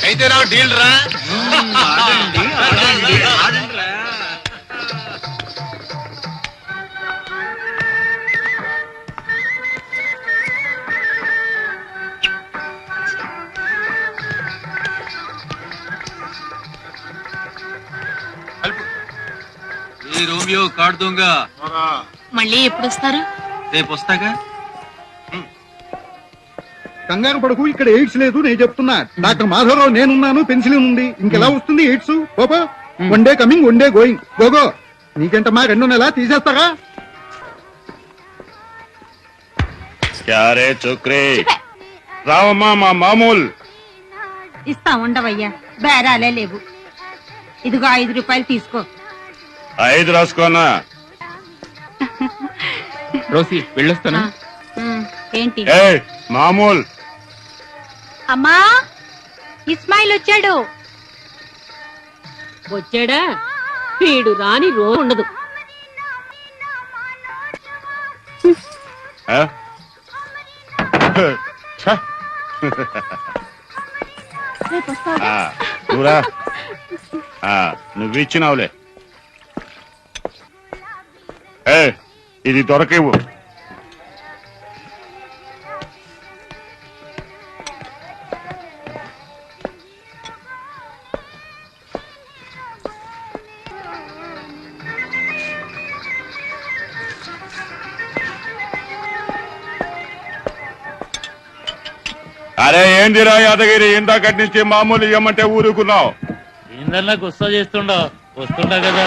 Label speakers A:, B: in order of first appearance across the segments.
A: అయితే రా డీల్ రా.
B: రోమియో కార్డు దొంగ
C: మళ్ళీ ఎప్పుడు వస్తారు?
B: రేపు వస్తాగా.
D: కంగారు పడకు, ఇక్కడ ఎయిడ్స్ లేదు నేను చెప్తున్నా. డాక్టర్ మాధవరావు నేనున్నాను, పెన్సిలిన్ ఉంది. ఇంకెలా వస్తుంది ఎయిడ్స్? బాబా one day coming one day going. గోగో నీకేంటమ్మా 2 నెలలా తీసేస్తారా?
A: రావమ్మా మా మామూలు
C: ఇస్తా ఉండవయ్యా, బేరాలే లేవు. ఇదిగో 5 రూపాయలు తీసుకో.
A: 5 రాసుకోనా?
E: రోసి వెళ్ళొస్తాను.
C: ఏంటి
A: మామూలు?
C: అమ్మా ఇస్మాయిల్ వచ్చాడు.
F: వచ్చాడా? వీడు రాని రోజు ఉండదు.
A: నువ్వు ఇచ్చినావులే. ఇది దొరకేవు. అరే ఏందిరా యాదగిరి, ఇందాకటి నుంచి మామూలు ఇవ్వమంటే ఊరుకున్నావు.
G: ఏందన్నా గుస్సా చేస్తుండా? వస్తుండా కదా.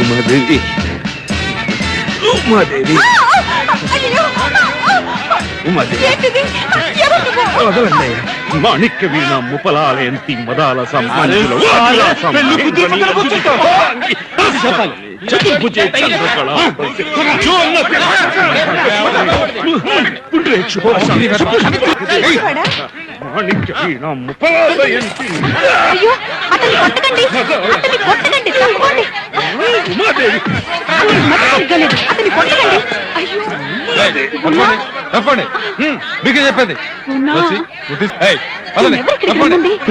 E: ఉమాదేవి, ఉమాదేవి, ఉమాదేవి వదలండి. మాణిక్య వీణ ముపలాలయంతి మదాల సంబంధిలో చతుర్భుజే చంద్రకళ మాణిక్య వీణ ముపలాలయంతి.
C: అయ్యో అతన్ని కొట్టకండి, అతన్ని కొట్టకండి, తప్పకండి.
E: ఉమాదేవి
C: అతన్ని కొట్టకండి. అయ్యో
E: తప్పండి, మీకే చెప్పేది.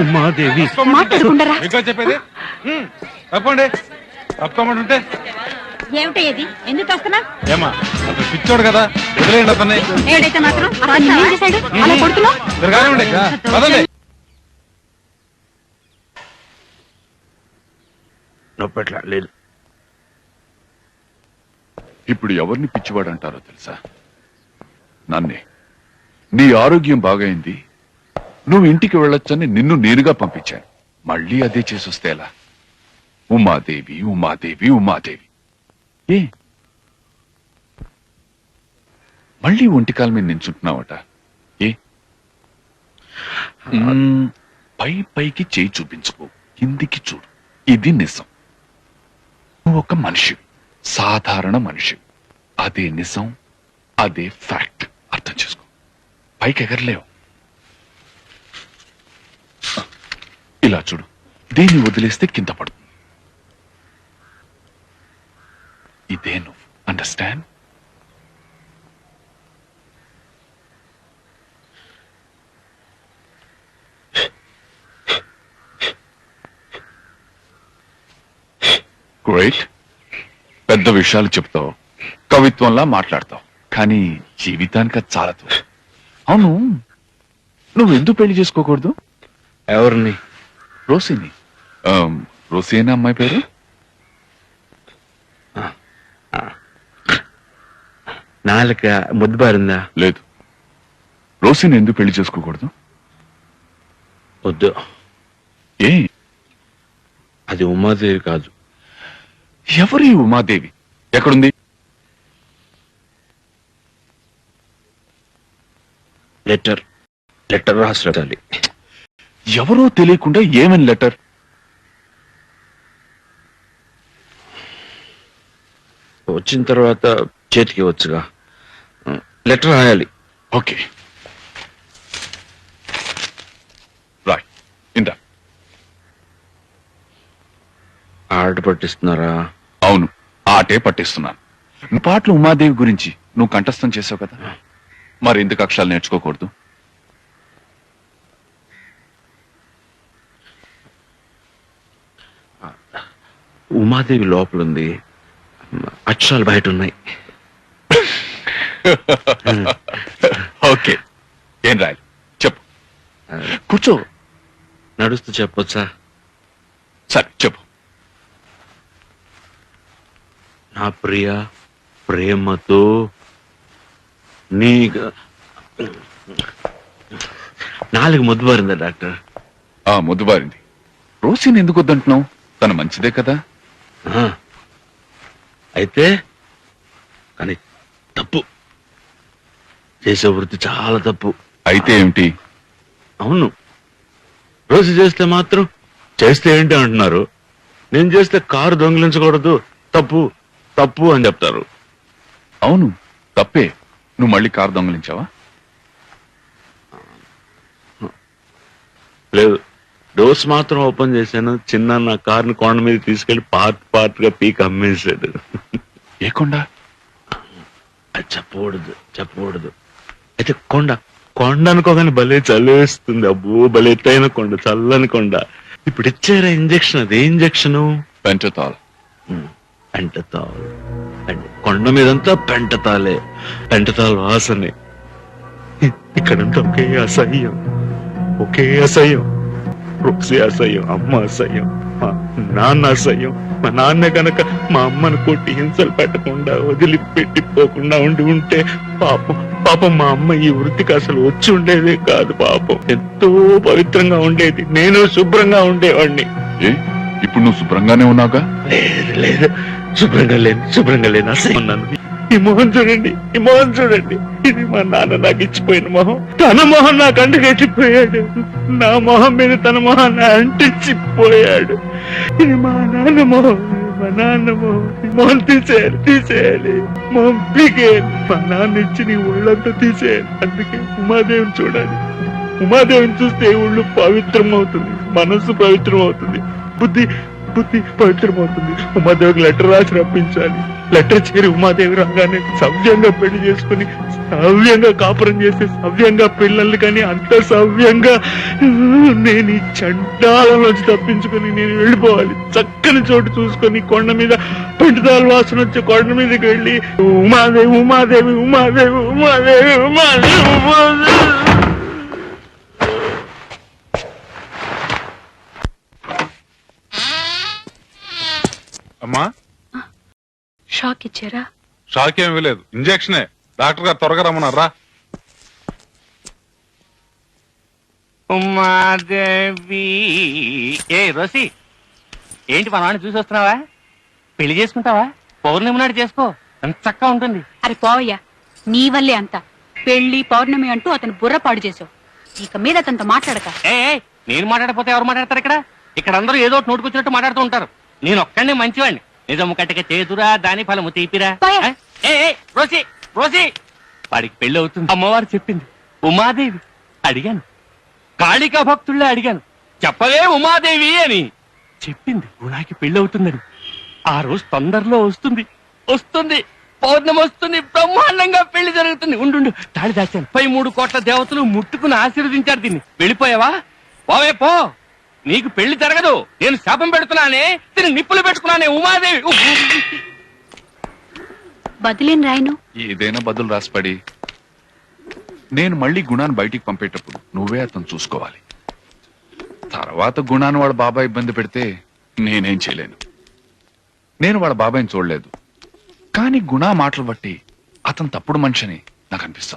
E: ఉమాదేవి
C: మాట్లాడుకుంటారా?
E: మీకే చెప్పేది. తప్పండి, తప్పమంటుంటే
C: ఏమిటయ్యేది? ఎందుకు వస్తున్నా?
E: ఏమా అతను పిచ్చోడు కదా, వదిలేయండి అతన్ని.
C: ఏడైతే మాత్రం అతన్ని ఏం చేశాడు? అలా కొడుతున్నావు?
E: నొప్పట్లా లేదు.
H: ఇప్పుడు ఎవరిని పిచ్చివాడు అంటారో తెలుసా? నన్నే. నీ ఆరోగ్యం బాగైంది, నువ్వు ఇంటికి వెళ్ళొచ్చని నిన్ను నేనుగా పంపించాను. మళ్ళీ అదే చేసొస్తే ఎలా? ఉమాదేవి ఉమాదేవి ఉమాదేవి. ఏ మళ్ళీ ఒంటికాల మీద నించుంటున్నావట? ఏ పైకి చేయి చూపించుకో, కిందికి చూడు. ఇది నిజం. నువ్వు ఒక మనిషివి, సాధారణ మనిషివి. అదే నిజం, అదే ఫ్యాక్ట్. అర్థం చేసుకో. పైకి ఎగరలేవు. ఇలా చూడు, దీన్ని వదిలేస్తే కింద పడుతుంది. ఇదే నువ్వు. అండర్స్టాండ్? గ్రేట్. పెద్ద విషయాలు చెప్తావు, కవిత్వంలా మాట్లాడతావు, కానీ జీవితానికి అది చాలదు. అవును, నువ్వు ఎందుకు పెళ్లి చేసుకోకూడదు?
E: ఎవరిని?
H: రోసిని. రోసి అయినా అమ్మాయి పేరు?
E: నాలుక ముద్దుబారిందా?
H: లేదు. రోసిని ఎందుకు పెళ్లి చేసుకోకూడదు?
E: వద్దు.
H: ఏ?
E: అది ఉమాదేవి కాదు.
H: ఎవరి ఉమాదేవి? ఎక్కడుంది?
E: లెటర్ రాసి రావాలి.
H: ఎవరో తెలియకుండా ఏమని లెటర్?
E: వచ్చిన తర్వాత చేతికి వచ్చుగా. లెటర్ రాయాలి.
H: ఓకే, రాయ్. ఇందా.
E: ఆర్డర్ పట్టిస్తున్నారా?
H: అవును, ఆటే పట్టిస్తున్నాను. నువ్వు పాటలు ఉమాదేవి గురించి నువ్వు కంఠస్థం చేసావు కదా, మరి ఎందుకు అక్షరాలు నేర్చుకోకూడదు?
E: ఉమాదేవి లోపలుంది, అక్షరాలు బయట ఉన్నాయి.
H: ఓకే, ఏం రాయాలి చెప్పు. కూర్చో.
E: నడుస్తూ చెప్పొచ్చా?
H: సరే చెప్పు.
E: నా ప్రియ ప్రేమతో నీ నాలుగు ముద్దుబారిందా డాక్టర్?
H: ముద్దుబారింది. రోసిని ఎందుకు వద్దంటున్నావు? తను మంచిదే కదా.
E: అయితే కానీ తప్పు చేసే వృత్తి చాలా తప్పు.
H: అయితే ఏమిటి?
E: అవును, రోజు చేస్తే మాత్రం చేస్తే ఏంటి అంటున్నారు. నేను చేస్తే కారు దొంగిలించకూడదు, తప్పు తప్పు అని చెప్తారు.
H: అవును, తప్పే. నువ్వు మళ్ళీ కారు దొంగలించావా?
E: లేదు, డోర్స్ మాత్రం ఓపెన్ చేశాను. చిన్న నా కార్ని కొండ మీద తీసుకెళ్లి పార్ట్ గా పీక్ అమ్మేశాడు.
H: ఏ కొండ?
E: అది చెప్పకూడదు. అయితే కొండ అనుకోగానే భలే చల్లేస్తుంది. అబ్బో, భలే ఎత్తైన కొండ, చల్లని కొండ. ఇప్పుడు ఇచ్చారా ఇంజక్షన్? అదే ఇంజక్షన్
H: పెంటతాల్.
E: పెంటతాల్. కొండ మీదంతా పెంటతాల్ వాసనే. ఇక్కడంతా ఒకే అసహ్యం. రోసి అసహ్యం, అమ్మ అసహ్యం, మా నాన్న అసహ్యం. మా నాన్న కనుక మా అమ్మను కొట్టి హింసలు పెట్టకుండా వదిలిపెట్టిపోకుండా ఉంటే పాపం మా అమ్మ ఈ వృత్తికి అసలు వచ్చి ఉండేదే కాదు. పాపం ఎంతో పవిత్రంగా ఉండేది. నేను శుభ్రంగా ఉండేవాడిని.
H: ఏ, ఇప్పుడు నువ్వు శుభ్రంగానే ఉన్నావుగా?
E: లేదు, శుభ్రంగా లేను అసహ్యం ఉన్నాను. ఈ మొహం చూడండి. ఇది మా నాన్న నాకు ఇచ్చిపోయిన మొహం. తన మొహం నాకు అంటగట్టిపోయాడు. నా మొహం మీద తన మొహాన్ని అంటించిపోయాడు. ఇది మా నాన్న మొహం. మొహం తీసేయాలి. మొహం పీకేయాలి. మా నాన్న ఇచ్చి నీ ఒళ్ళంతా తీసేయాలి. అందుకే ఉమాదేవిని చూడాలి. ఉమాదేవిని చూస్తే ఒళ్ళు పవిత్రం అవుతుంది, మనస్సు పవిత్రం అవుతుంది, బుద్ధి పవిత్రమవుతుంది. ఉమాదేవికి లెటర్ రాసి రప్పించాలి. లెటర్ చేరి ఉమాదేవి రాగానే సవ్యంగా పెళ్లి చేసుకుని సవ్యంగా కాపురం చేసి సవ్యంగా పిల్లల్ని కానీ అంత సవ్యంగా నేను ఈ చండాలంలోంచి తప్పించుకుని నేను వెళ్ళిపోవాలి. చక్కని చోటు చూసుకొని కొండ మీద పెంటతాల వాసన వచ్చే కొండ మీదకి వెళ్ళి ఉమాదేవి. అమ్మా,
C: షాక్ ఇచ్చారా?
E: షాక్ ఏమీ లేదు, ఇంజెక్షనే. డాక్టర్ గారు త్వరగా రమ్మన్నారా?
I: ఉమాదేవి. ఏ రోసి, ఏంటి మా నాన్న చూసి వస్తున్నావా? పెళ్లి చేసుకుంటావా? పౌర్ణమి నాడు చేసుకో, ఎంత చక్కగా ఉంటుంది.
C: అరే పోవయ్యా, నీ వల్లే అంత. పెళ్లి పౌర్ణమి అంటూ అతను బుర్ర పాడు చేసావు. ఇక మీద అతనితో మాట్లాడక.
I: నేను మాట్లాడకపోతే ఎవరు మాట్లాడతారు? ఇక్కడ అందరూ ఏదో ఒకటి నోటుకొచ్చినట్టు మాట్లాడుతూ ఉంటారు. నేను ఒక్కడే మంచివాడిని. నిజము కట్టక చేతురా, దాని ఫలము తీపిరా. రోసి, వాడికి పెళ్లి అవుతుంది, అమ్మవారు చెప్పింది. ఉమాదేవి అడిగాను, కాళికా భక్తుళ్ళే అడిగాను, చెప్పవే ఉమాదేవి అని చెప్పింది. గుణాకి పెళ్లి అవుతుందని. ఆ రోజు తొందరలో వస్తుంది. పౌర్ణమి వస్తుంది, బ్రహ్మాండంగా పెళ్లి జరుగుతుంది. ఉండు, తాళి దాచాను. 13 కోట్ల దేవతలు ముట్టుకుని ఆశీర్వదించారు దీన్ని. వెళ్ళిపోయావా? పోవే పో, నీకు పెళ్లి జరగదు. నేను శాపం పెడుతున్నానే, దీన్ని నిప్పులు పెట్టుకున్నానే. ఉమాదేవి
C: బదులేని రాయను.
H: ఏదైనా బదులు రాసిపడి. నేను మళ్ళీ గుణాన్ని బయటికి పంపేటప్పుడు నువ్వే అతను చూసుకోవాలి. తర్వాత గుణాన్ని వాళ్ళ బాబాయ్ ఇబ్బంది పెడితే నేనేం చేయలేను. నేను వాళ్ళ బాబాయ్ని చూడలేదు, కానీ గుణ మాటలు బట్టి అతను తప్పుడు మనిషిని నాకు అనిపిస్తుంది.